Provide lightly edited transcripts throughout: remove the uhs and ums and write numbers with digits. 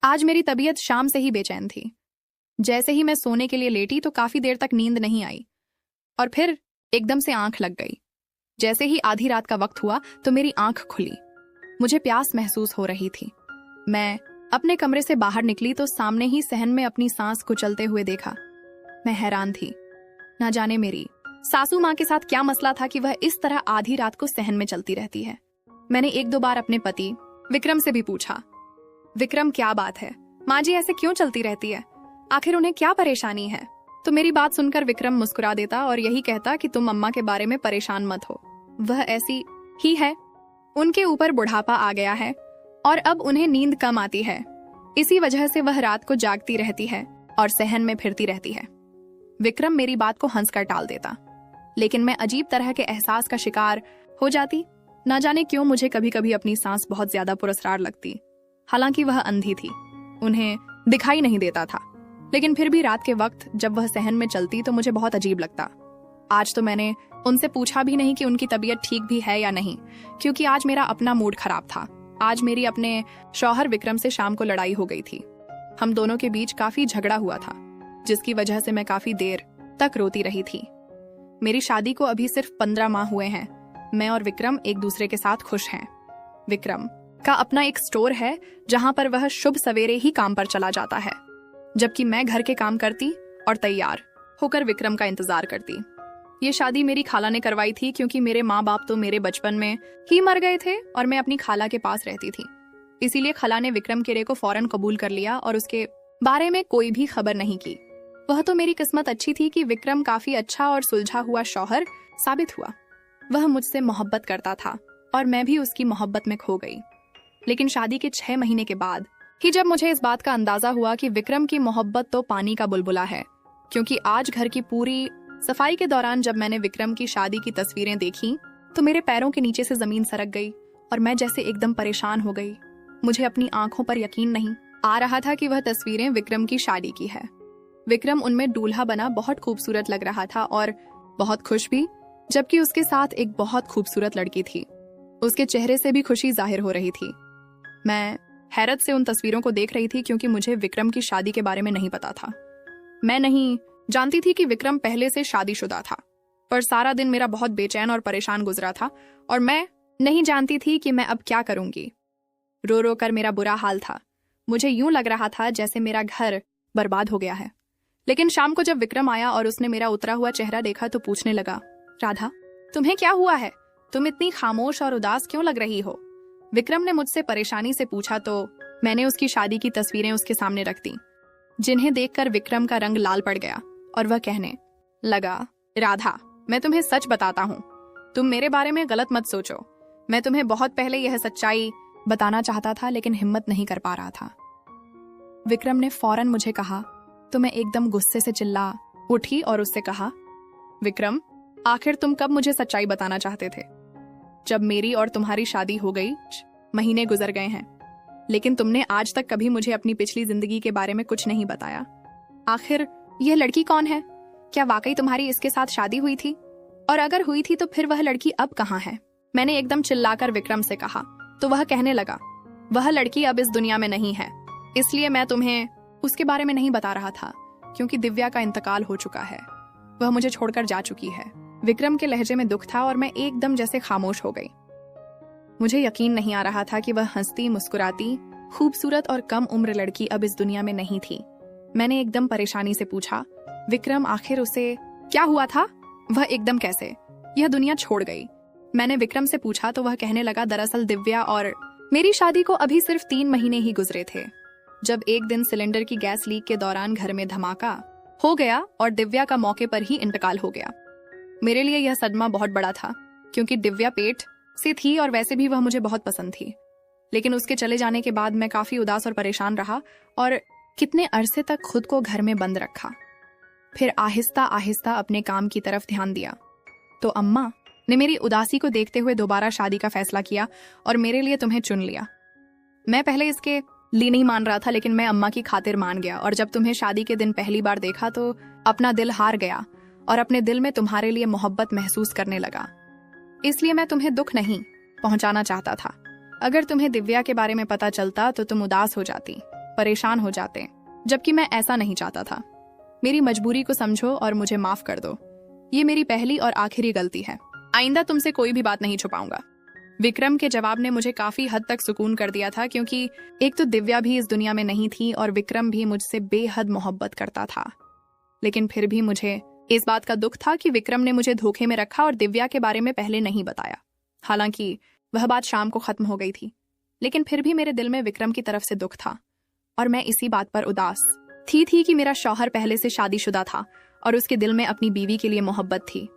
आज मेरी तबीयत शाम से ही बेचैन थी। जैसे ही मैं सोने के लिए लेटी तो काफी देर तक नींद नहीं आई और फिर एकदम से आंख लग गई। जैसे ही आधी रात का वक्त हुआ तो मेरी आंख खुली। मुझे प्यास महसूस हो रही थी। मैं अपने कमरे से बाहर निकली तो सामने ही सहन में अपनी सांस कुचलते हुए देखा। मैं हैरान थी। ना जाने मेरी सासू माँ के साथ क्या मसला था कि वह इस तरह आधी रात को सहन में चलती रहती है। मैंने एक दो बार अपने पति विक्रम से भी पूछा, विक्रम क्या बात है, माँ जी ऐसे क्यों चलती रहती है, आखिर उन्हें क्या परेशानी है। तो मेरी बात सुनकर विक्रम मुस्कुरा देता और यही कहता कि तुम अम्मा के बारे में परेशान मत हो, वह ऐसी ही है, उनके ऊपर बुढ़ापा आ गया है और अब उन्हें नींद कम आती है, इसी वजह से वह रात को जागती रहती है और सहन में फिरती रहती है। विक्रम मेरी बात को हंसकर टाल देता, लेकिन मैं अजीब तरह के एहसास का शिकार हो जाती। ना जाने क्यों मुझे कभी कभी अपनी सांस बहुत ज्यादा पुरस्कार लगती। हालांकि वह अंधी थी, उन्हें दिखाई नहीं देता था, लेकिन फिर भी रात के वक्त जब वह सहन में चलती तो मुझे बहुत अजीब लगता। आज तो मैंने उनसे पूछा भी नहीं कि उनकी तबीयत ठीक भी है या नहीं, क्योंकि आज मेरा अपना मूड खराब था। आज मेरी अपने शौहर विक्रम से शाम को लड़ाई हो गई थी। हम दोनों के बीच काफी झगड़ा हुआ था, जिसकी वजह से मैं काफी देर तक रोती रही थी। मेरी शादी को अभी सिर्फ 15 माह हुए हैं। मैं और विक्रम एक दूसरे के साथ खुश हैं। विक्रम का अपना एक स्टोर है जहां पर वह शुभ सवेरे ही काम पर चला जाता है, जबकि मैं घर के काम करती और तैयार होकर विक्रम का इंतजार करती। ये शादी मेरी खाला ने करवाई थी, क्योंकि मेरे माँ बाप तो मेरे बचपन में ही मर गए थे और मैं अपनी खाला के पास रहती थी। इसीलिए खाला ने विक्रम केरे को फौरन कबूल कर लिया और उसके बारे में कोई भी खबर नहीं की। वह तो मेरी किस्मत अच्छी थी कि विक्रम काफी अच्छा और सुलझा हुआ शौहर साबित हुआ। वह मुझसे मोहब्बत करता था और मैं भी उसकी मोहब्बत में खो गई। लेकिन शादी के 6 महीने के बाद ही जब मुझे इस बात का अंदाजा हुआ कि विक्रम की मोहब्बत तो पानी का बुलबुला है, क्योंकि आज घर की पूरी सफाई के दौरान जब मैंने विक्रम की शादी की तस्वीरें देखी तो मेरे पैरों के नीचे से जमीन सरक गई और मैं जैसे एकदम परेशान हो गई। मुझे अपनी आंखों पर यकीन नहीं आ रहा था कि वह तस्वीरें विक्रम की शादी की है। विक्रम उनमें दूल्हा बना बहुत खूबसूरत लग रहा था और बहुत खुश भी, जबकि उसके साथ एक बहुत खूबसूरत लड़की थी। उसके चेहरे से भी खुशी जाहिर हो रही थी। मैं हैरत से उन तस्वीरों को देख रही थी, क्योंकि मुझे विक्रम की शादी के बारे में नहीं पता था। मैं नहीं जानती थी कि विक्रम पहले से शादीशुदा था, पर सारा दिन मेरा बहुत बेचैन और परेशान गुजरा था और मैं नहीं जानती थी कि मैं अब क्या करूंगी। रो रो कर मेरा बुरा हाल था। मुझे यूं लग रहा था जैसे मेरा घर बर्बाद हो गया है। लेकिन शाम को जब विक्रम आया और उसने मेरा उतरा हुआ चेहरा देखा तो पूछने लगा, राधा तुम्हें क्या हुआ है, तुम इतनी खामोश और उदास क्यों लग रही हो। विक्रम ने मुझसे परेशानी से पूछा तो मैंने उसकी शादी की तस्वीरें उसके सामने रख दी, जिन्हें देखकर विक्रम का रंग लाल पड़ गया और वह कहने लगा, राधा मैं तुम्हें सच बताता हूँ, तुम मेरे बारे में गलत मत सोचो। मैं तुम्हें बहुत पहले यह सच्चाई बताना चाहता था, लेकिन हिम्मत नहीं कर पा रहा था। विक्रम ने फौरन मुझे कहा तो मैं एकदम गुस्से से चिल्ला उठी और उससे कहा, विक्रम आखिर तुम कब मुझे सच्चाई बताना चाहते थे। जब मेरी और तुम्हारी शादी हो गई, महीने गुजर गए हैं, लेकिन तुमने आज तक कभी मुझे अपनी पिछली जिंदगी के बारे में कुछ नहीं बताया। आखिर यह लड़की कौन है, क्या वाकई तुम्हारी इसके साथ शादी हुई थी, और अगर हुई थी तो फिर वह लड़की अब कहाँ है। मैंने एकदम चिल्लाकर विक्रम से कहा तो वह कहने लगा, वह लड़की अब इस दुनिया में नहीं है, इसलिए मैं तुम्हें उसके बारे में नहीं बता रहा था, क्योंकि दिव्या का इंतकाल हो चुका है, वह मुझे छोड़कर जा चुकी है। विक्रम के लहजे में दुख था और मैं एकदम जैसे खामोश हो गई। मुझे यकीन नहीं आ रहा था कि वह हंसती मुस्कुराती खूबसूरत और कम उम्र लड़की अब इस दुनिया में नहीं थी। मैंने एकदम परेशानी से पूछा, विक्रम आखिर उसे क्या हुआ था, वह एकदम कैसे यह दुनिया छोड़ गई। मैंने विक्रम से पूछा तो वह कहने लगा, दरअसल दिव्या और मेरी शादी को अभी सिर्फ 3 महीने ही गुजरे थे, जब एक दिन सिलेंडर की गैस लीक के दौरान घर में धमाका हो गया और दिव्या का मौके पर ही इंतकाल हो गया। मेरे लिए यह सदमा बहुत बड़ा था, क्योंकि दिव्या पेट से थी और वैसे भी वह मुझे बहुत पसंद थी। लेकिन उसके चले जाने के बाद मैं काफी उदास और परेशान रहा और कितने अरसे तक खुद को घर में बंद रखा। फिर आहिस्ता आहिस्ता अपने काम की तरफ ध्यान दिया तो अम्मा ने मेरी उदासी को देखते हुए दोबारा शादी का फैसला किया और मेरे लिए तुम्हें चुन लिया। मैं पहले इसके लिए नहीं मान रहा था, लेकिन मैं अम्मा की खातिर मान गया और जब तुम्हें शादी के दिन पहली बार देखा तो अपना दिल हार गया और अपने दिल में तुम्हारे लिए मोहब्बत महसूस करने लगा। इसलिए मैं तुम्हें दुख नहीं पहुंचाना चाहता था। अगर तुम्हें दिव्या के बारे में पता चलता तो तुम उदास हो जाती, परेशान हो जाते, जबकि मैं ऐसा नहीं चाहता था। मेरी मजबूरी को समझो और मुझे माफ कर दो। ये मेरी पहली और आखिरी गलती है। आइंदा तुमसे कोई भी बात नहीं छुपाऊंगा। विक्रम के जवाब ने मुझे काफी हद तक सुकून कर दिया था, क्योंकि एक तो दिव्या भी इस दुनिया में नहीं थी और विक्रम भी मुझसे बेहद मोहब्बत करता था। लेकिन फिर भी मुझे इस बात का दुख था कि विक्रम ने मुझे धोखे में रखा और दिव्या के बारे में पहले नहीं बताया। हालांकि वह बात शाम को खत्म हो गई थी, लेकिन फिर भी मेरे दिल में विक्रम की तरफ से दुख था और मैं इसी बात पर उदास थी कि मेरा शौहर पहले से शादीशुदा था और उसके दिल में अपनी बीवी के लिए मोहब्बत थी।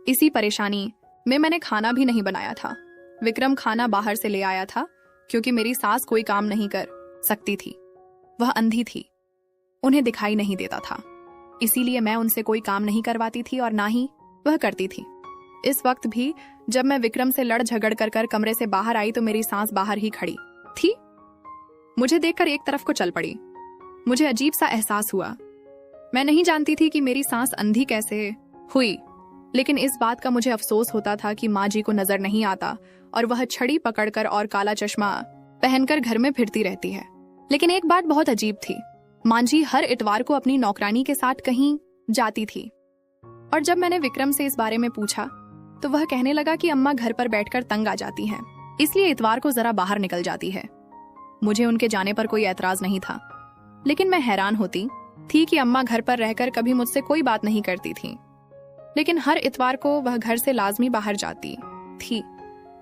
इसी परेशानी में मैंने खाना भी नहीं बनाया था। विक्रम खाना बाहर से ले आया था, क्योंकि मेरी सास कोई काम नहीं कर सकती थी। वह अंधी थी, उन्हें दिखाई नहीं देता था, इसीलिए मैं उनसे कोई काम नहीं करवाती थी और ना ही वह करती थी। इस वक्त भी जब मैं विक्रम से लड़ झगड़ कर कमरे से बाहर आई तो मेरी सास बाहर ही खड़ी थी। मुझे देखकर एक तरफ को चल पड़ी। मुझे अजीब सा एहसास हुआ। मैं नहीं जानती थी कि मेरी सास अंधी कैसे हुई, लेकिन इस बात का मुझे अफसोस होता था कि माँ जी को नजर नहीं आता और वह छड़ी पकड़कर और काला चश्मा पहनकर घर में फिरती रहती है। लेकिन एक बात बहुत अजीब थी, माँ जी हर इतवार को अपनी नौकरानी के साथ कहीं जाती थी। और जब मैंने विक्रम से इस बारे में पूछा तो वह कहने लगा कि अम्मा घर पर बैठकर तंग आ जाती हैं, इसलिए इतवार को जरा बाहर निकल जाती है। मुझे उनके जाने पर कोई ऐतराज नहीं था, लेकिन मैं हैरान होती थी कि अम्मा घर पर रहकर कभी मुझसे कोई बात नहीं करती थी, लेकिन हर इतवार को वह घर से लाजमी बाहर जाती थी।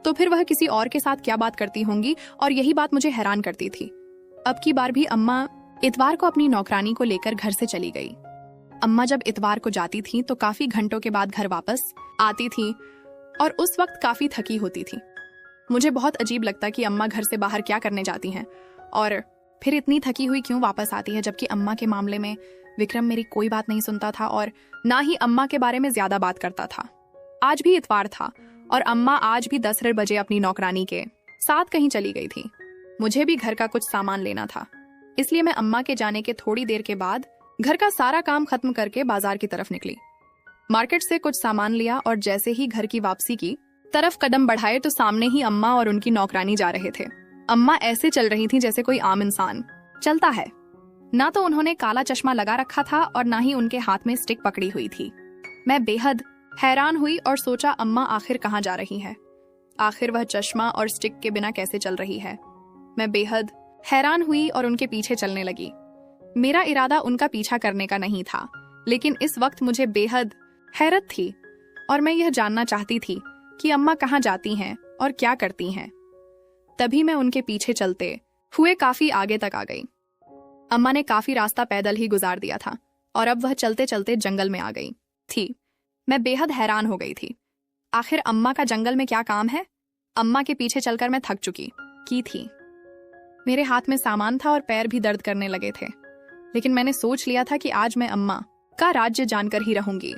तो फिर वह किसी और के साथ क्या बात करती होंगी, और यही बात मुझे हैरान करती थी। अब की बार भी अम्मा इतवार को अपनी नौकरानी को लेकर घर से चली गई। अम्मा जब इतवार को जाती थी तो काफी घंटों के बाद घर वापस आती थी और उस वक्त काफी थकी होती थी। मुझे बहुत अजीब लगता कि अम्मा घर से बाहर क्या करने जाती हैं और फिर इतनी थकी हुई क्यों वापस आती है, जबकि अम्मा के मामले में विक्रम मेरी कोई बात नहीं सुनता था और ना ही अम्मा के बारे में ज्यादा बात करता था। आज भी इतवार था और अम्मा आज भी 10 बजे अपनी नौकरानी के साथ कहीं चली गई थी। मुझे भी घर का कुछ सामान लेना था, इसलिए मैं अम्मा के जाने के थोड़ी देर के बाद घर का सारा काम खत्म करके बाजार की तरफ निकली। मार्केट से कुछ सामान लिया और जैसे ही घर की वापसी की तरफ कदम बढ़ाए तो सामने ही अम्मा और उनकी नौकरानी जा रहे थे। अम्मा ऐसे चल रही थी जैसे कोई आम इंसान चलता है। ना तो उन्होंने काला चश्मा लगा रखा था और ना ही उनके हाथ में स्टिक पकड़ी हुई थी। मैं बेहद हैरान हुई और सोचा अम्मा आखिर कहाँ जा रही है, आखिर वह चश्मा और स्टिक के बिना कैसे चल रही है। मैं बेहद हैरान हुई और उनके पीछे चलने लगी। मेरा इरादा उनका पीछा करने का नहीं था, लेकिन इस वक्त मुझे बेहद हैरत थी और मैं यह जानना चाहती थी कि अम्मा कहाँ जाती हैं और क्या करती हैं। तभी मैं उनके पीछे चलते हुए काफी आगे तक आ गई। अम्मा ने काफी रास्ता पैदल ही गुजार दिया था और अब वह चलते चलते जंगल में आ गई थी। मैं बेहद हैरान हो गई थी, आखिर अम्मा का जंगल में क्या काम है। अम्मा के पीछे चलकर मैं थक चुकी थी। मेरे हाथ में सामान था और पैर भी दर्द करने लगे थे, लेकिन मैंने सोच लिया था कि आज मैं अम्मा का राज्य जानकर ही रहूंगी,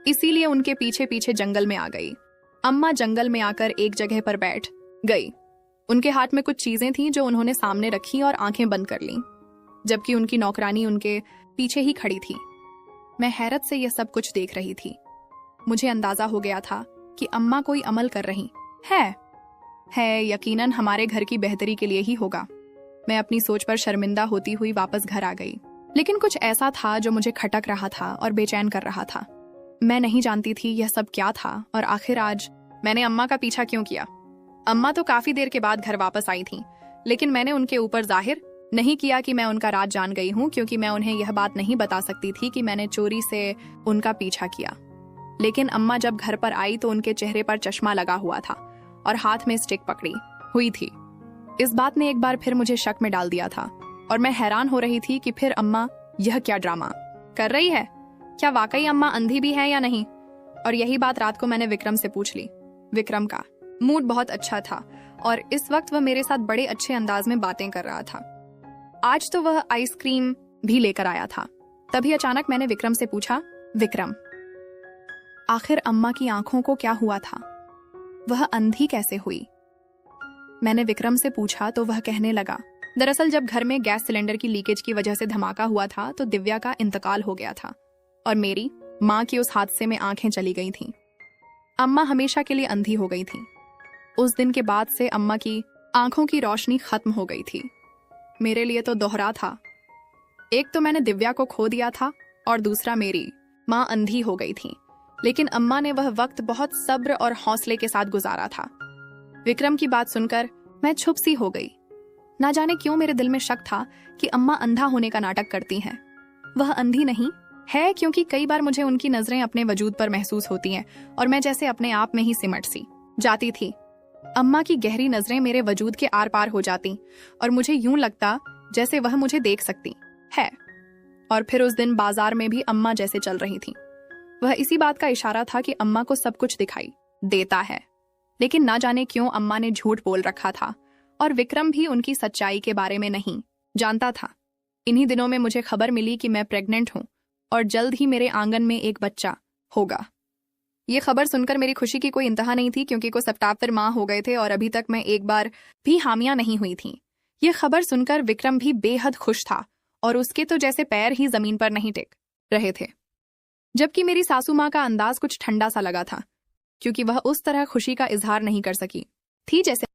इसीलिए उनके पीछे पीछे जंगल में आ गई। अम्मा जंगल में आकर एक जगह पर बैठ गई। उनके हाथ में कुछ चीजें थीं जो उन्होंने सामने रखी और आंखें बंद कर लीं, जबकि उनकी नौकरानी उनके पीछे ही खड़ी थी। मैं हैरत से यह सब कुछ देख रही थी। मुझे अंदाजा हो गया था कि अम्मा कोई अमल कर रही है यकीनन हमारे घर की बेहतरी के लिए ही होगा। मैं अपनी सोच पर शर्मिंदा होती हुई वापस घर आ गई, लेकिन कुछ ऐसा था जो मुझे खटक रहा था और बेचैन कर रहा था। मैं नहीं जानती थी यह सब क्या था और आखिर आज मैंने अम्मा का पीछा क्यों किया। अम्मा तो काफी देर के बाद घर वापस आई थी, लेकिन मैंने उनके ऊपर जाहिर नहीं किया कि मैं उनका राज जान गई हूँ, क्योंकि मैं उन्हें यह बात नहीं बता सकती थी कि मैंने चोरी से उनका पीछा किया। लेकिन अम्मा जब घर पर आई तो उनके चेहरे पर चश्मा लगा हुआ था और हाथ में स्टिक पकड़ी हुई थी। इस बात ने एक बार फिर मुझे शक में डाल दिया था और मैं हैरान हो रही थी कि फिर अम्मा यह क्या ड्रामा कर रही है। क्या वाकई अम्मा अंधी भी है या नहीं? और यही बात रात को मैंने विक्रम से पूछ ली। विक्रम का मूड बहुत अच्छा था और इस वक्त वह मेरे साथ बड़े अच्छे अंदाज में बातें कर रहा था। आज तो वह आइसक्रीम भी लेकर आया था। तभी अचानक मैंने विक्रम से पूछा, विक्रम, आखिर अम्मा की आंखों को क्या हुआ था? वह अंधी कैसे हुई? मैंने विक्रम से पूछा तो वह कहने लगा, दरअसल जब घर में गैस सिलेंडर की लीकेज की वजह से धमाका हुआ था तो दिव्या का इंतकाल हो गया था और मेरी माँ की उस हादसे में आंखें चली गई थीं। अम्मा हमेशा के लिए अंधी हो गई थी। उस दिन के बाद से अम्मा की आंखों की रोशनी खत्म हो गई थी। मेरे लिए तो दोहरा था एक तो मैंने दिव्या को खो दिया था और दूसरा मेरी माँ अंधी हो गई थी। लेकिन अम्मा ने वह वक्त बहुत सब्र और हौसले के साथ गुजारा था। विक्रम की बात सुनकर मैं चुप सी हो गई। ना जाने क्यों मेरे दिल में शक था कि अम्मा अंधा होने का नाटक करती हैं। वह अंधी नहीं है, क्योंकि कई बार मुझे उनकी नजरें अपने वजूद पर महसूस होती हैं और मैं जैसे अपने आप में ही सिमट सी जाती थी। अम्मा की गहरी नजरें मेरे वजूद के आर पार हो जाती और मुझे यूं लगता जैसे वह मुझे देख सकती है। और फिर उस दिन बाजार में भी अम्मा जैसे चल रही थी। वह इसी बात का इशारा था कि अम्मा को सब कुछ दिखाई देता है। लेकिन ना जाने क्यों अम्मा ने झूठ बोल रखा था और विक्रम भी उनकी सच्चाई के बारे में नहीं जानता था। इन्हीं दिनों में मुझे खबर मिली कि मैं प्रेग्नेंट हूं और जल्द ही मेरे आंगन में एक बच्चा होगा। ये खबर सुनकर मेरी खुशी की कोई इंतहा नहीं थी, क्योंकि कुछ सप्ताह फिर माँ हो गए थे और अभी तक मैं एक बार भी हामिया नहीं हुई थी। ये खबर सुनकर विक्रम भी बेहद खुश था और उसके तो जैसे पैर ही जमीन पर नहीं टिक रहे थे। जबकि मेरी सासू माँ का अंदाज कुछ ठंडा सा लगा था, क्योंकि वह उस तरह खुशी का इजहार नहीं कर सकी थी जैसे